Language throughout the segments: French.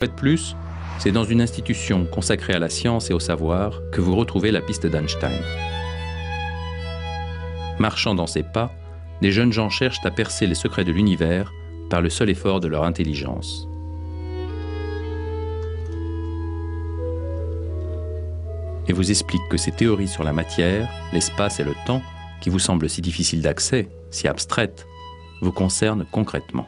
De plus, c'est dans une institution consacrée à la science et au savoir que vous retrouvez la piste d'Einstein. Marchant dans ses pas, des jeunes gens cherchent à percer les secrets de l'univers par le seul effort de leur intelligence. Et vous expliquent que ces théories sur la matière, l'espace et le temps, qui vous semblent si difficiles d'accès, si abstraites, vous concernent concrètement.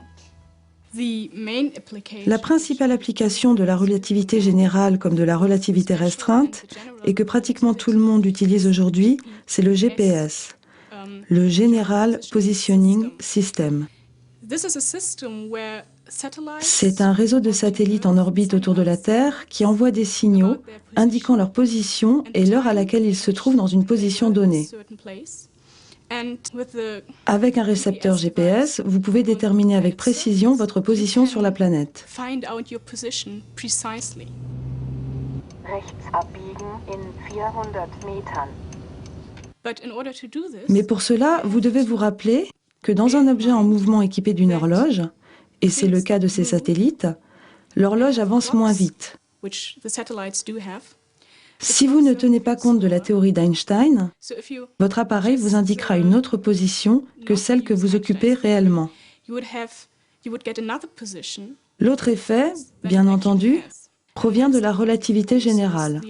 La principale application de la relativité générale comme de la relativité restreinte, et que pratiquement tout le monde utilise aujourd'hui, c'est le GPS, le General Positioning System. C'est un réseau de satellites en orbite autour de la Terre qui envoie des signaux indiquant leur position et l'heure à laquelle ils se trouvent dans une position donnée. Avec un récepteur GPS, vous pouvez déterminer avec précision votre position sur la planète. Rechts abbiegen in 400 Metern. Mais pour cela, vous devez vous rappeler que dans un objet en mouvement équipé d'une horloge, et c'est le cas de ces satellites, l'horloge avance moins vite. Si vous ne tenez pas compte de la théorie d'Einstein, votre appareil vous indiquera une autre position que celle que vous occupez réellement. L'autre effet, bien entendu, provient de la relativité générale.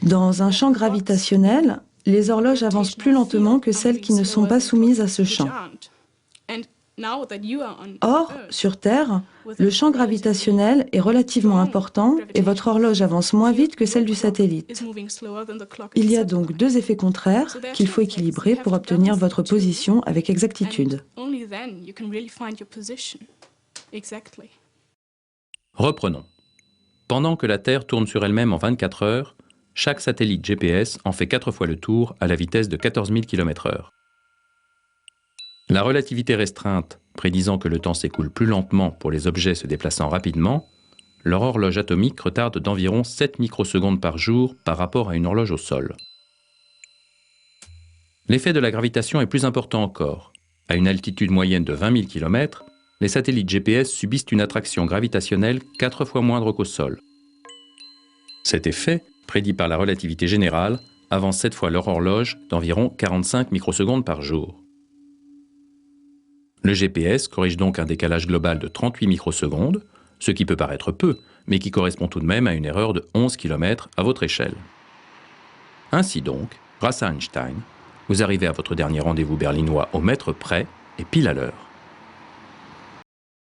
Dans un champ gravitationnel, les horloges avancent plus lentement que celles qui ne sont pas soumises à ce champ. Or, sur Terre, le champ gravitationnel est relativement important et votre horloge avance moins vite que celle du satellite. Il y a donc deux effets contraires qu'il faut équilibrer pour obtenir votre position avec exactitude. Reprenons. Pendant que la Terre tourne sur elle-même en 24 heures, chaque satellite GPS en fait 4 fois le tour à la vitesse de 14 000 km/h. La relativité restreinte, prédisant que le temps s'écoule plus lentement pour les objets se déplaçant rapidement, leur horloge atomique retarde d'environ 7 microsecondes par jour par rapport à une horloge au sol. L'effet de la gravitation est plus important encore. À une altitude moyenne de 20 000 km, les satellites GPS subissent une attraction gravitationnelle 4 fois moindre qu'au sol. Cet effet, prédit par la relativité générale, avance 7 fois leur horloge d'environ 45 microsecondes par jour. Le GPS corrige donc un décalage global de 38 microsecondes, ce qui peut paraître peu, mais qui correspond tout de même à une erreur de 11 km à votre échelle. Ainsi donc, grâce à Einstein, vous arrivez à votre dernier rendez-vous berlinois au mètre près et pile à l'heure.